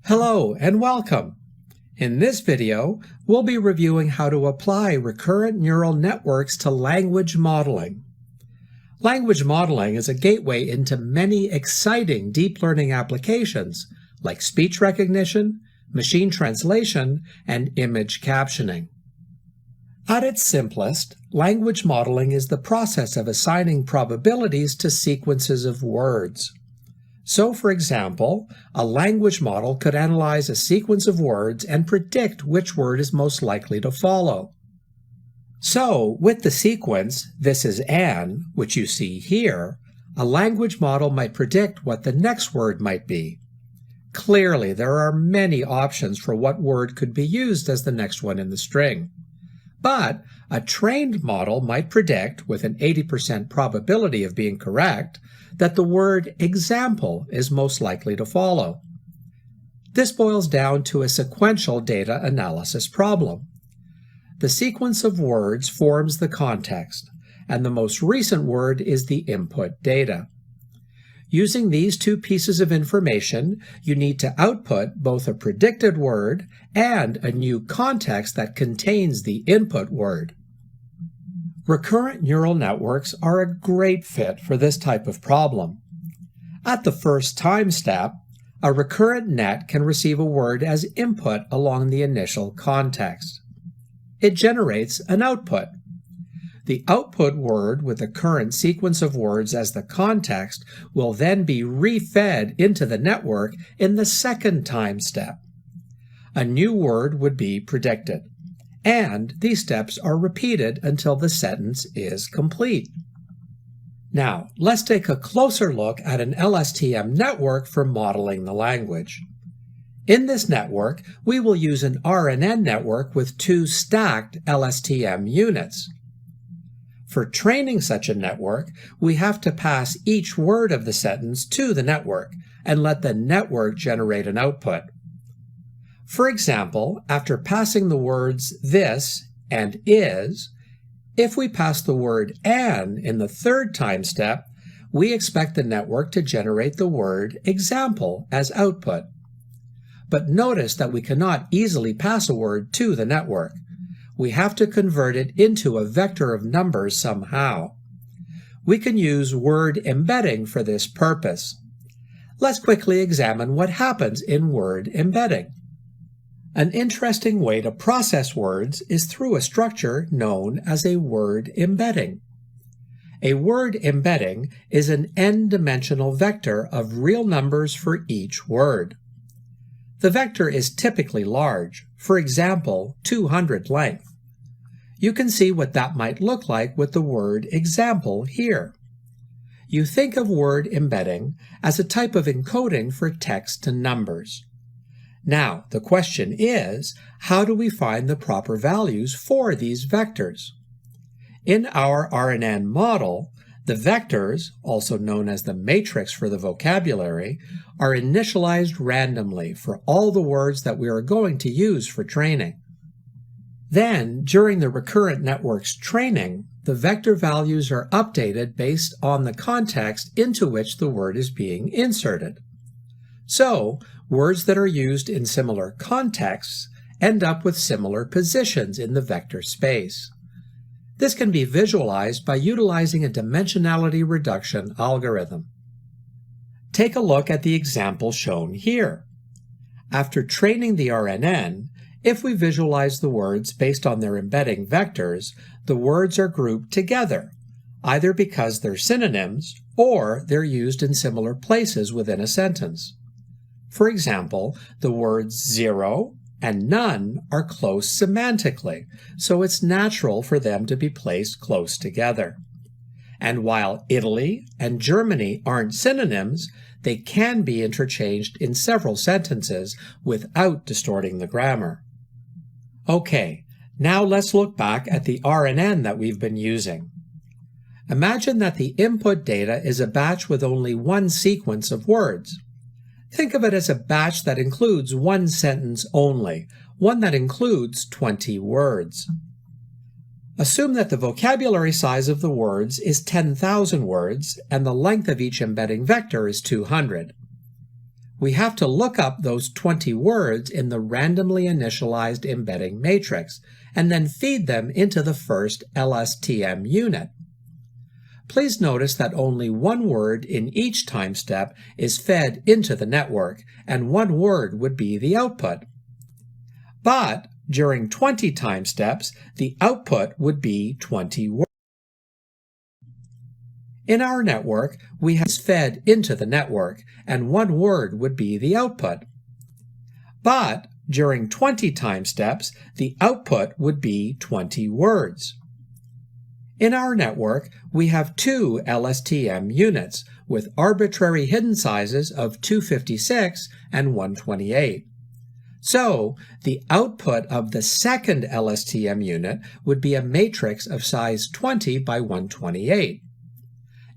Hello and welcome. In this video, we'll be reviewing how to apply recurrent neural networks to language modeling. Language modeling is a gateway into many exciting deep learning applications like speech recognition, machine translation, and image captioning. At its simplest, language modeling is the process of assigning probabilities to sequences of words. So, for example, a language model could analyze a sequence of words and predict which word is most likely to follow. So, with the sequence, "This is Anne," which you see here, a language model might predict what the next word might be. Clearly, there are many options for what word could be used as the next one in the string. But a trained model might predict, with an 80% probability of being correct, that the word example is most likely to follow. This boils down to a sequential data analysis problem. The sequence of words forms the context, and the most recent word is the input data. Using these two pieces of information, you need to output both a predicted word and a new context that contains the input word. Recurrent neural networks are a great fit for this type of problem. At the first time step, a recurrent net can receive a word as input along the initial context. It generates an output. The output word with the current sequence of words as the context will then be refed into the network in the second time step. A new word would be predicted, and these steps are repeated until the sentence is complete. Now, let's take a closer look at an LSTM network for modeling the language. In this network, we will use an RNN network with two stacked LSTM units. For training such a network, we have to pass each word of the sentence to the network and let the network generate an output. For example, after passing the words this and is, if we pass the word an in the third time step, we expect the network to generate the word example as output. But notice that we cannot easily pass a word to the network. We have to convert it into a vector of numbers somehow. We can use word embedding for this purpose. Let's quickly examine what happens in word embedding. An interesting way to process words is through a structure known as a word embedding. A word embedding is an n-dimensional vector of real numbers for each word. The vector is typically large, for example, 200 length. You can see what that might look like with the word example here. You think of word embedding as a type of encoding for text to numbers. Now, the question is, how do we find the proper values for these vectors? In our RNN model, the vectors, also known as the matrix for the vocabulary, are initialized randomly for all the words that we are going to use for training. Then, during the recurrent network's training, the vector values are updated based on the context into which the word is being inserted. So, words that are used in similar contexts end up with similar positions in the vector space. This can be visualized by utilizing a dimensionality reduction algorithm. Take a look at the example shown here. After training the RNN, if we visualize the words based on their embedding vectors, the words are grouped together, either because they're synonyms or they're used in similar places within a sentence. For example, the words zero and none are close semantically, so it's natural for them to be placed close together. And while Italy and Germany aren't synonyms, they can be interchanged in several sentences without distorting the grammar. Okay, now let's look back at the RNN that we've been using. Imagine that the input data is a batch with only one sequence of words. Think of it as a batch that includes one sentence only, one that includes 20 words. Assume that the vocabulary size of the words is 10,000 words and the length of each embedding vector is 200. we have to look up those 20 words in the randomly initialized embedding matrix and then feed them into the first LSTM unit. Please notice that only one word in each time step is fed into the network, and one word would be the output. But during 20 time steps, the output would be 20 words. In our network, we have fed into the network, and one word would be the output. But during 20 time steps, the output would be 20 words. In our network, we have two LSTM units with arbitrary hidden sizes of 256 and 128. So, the output of the second LSTM unit would be a matrix of size 20 by 128.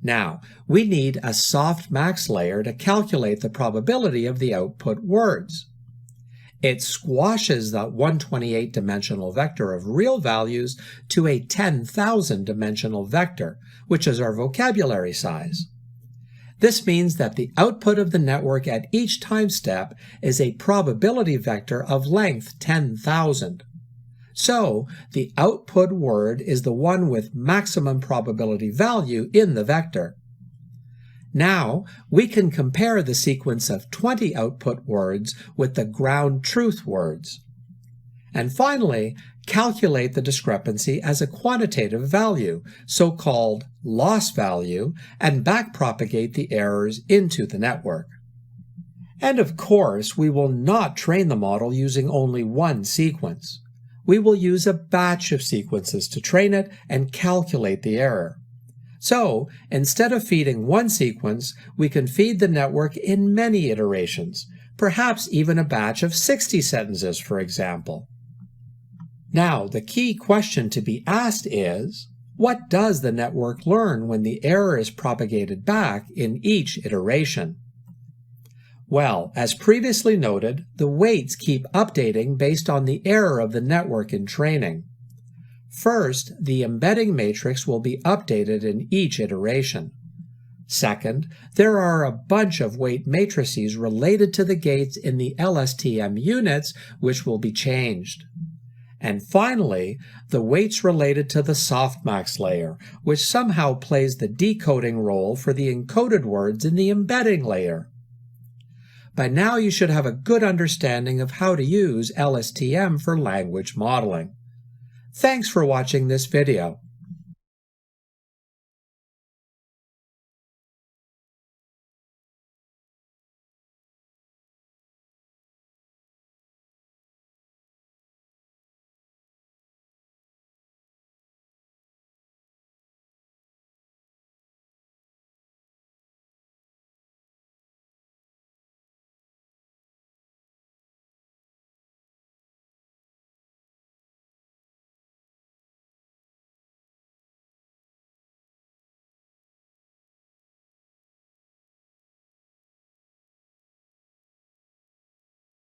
Now, we need a softmax layer to calculate the probability of the output words. It squashes that 128-dimensional vector of real values to a 10,000-dimensional vector, which is our vocabulary size. This means that the output of the network at each time step is a probability vector of length 10,000. So, the output word is the one with maximum probability value in the vector. Now, we can compare the sequence of 20 output words with the ground truth words. And finally, calculate the discrepancy as a quantitative value, so-called loss value, and backpropagate the errors into the network. And of course, we will not train the model using only one sequence. We will use a batch of sequences to train it and calculate the error. So, instead of feeding one sequence, we can feed the network in many iterations, perhaps even a batch of 60 sentences, for example. Now, the key question to be asked is, what does the network learn when the error is propagated back in each iteration? Well, as previously noted, the weights keep updating based on the error of the network in training. First, the embedding matrix will be updated in each iteration. Second, there are a bunch of weight matrices related to the gates in the LSTM units which will be changed. And finally, the weights related to the softmax layer, which somehow plays the decoding role for the encoded words in the embedding layer. By now you should have a good understanding of how to use LSTM for language modeling. Thanks for watching this video.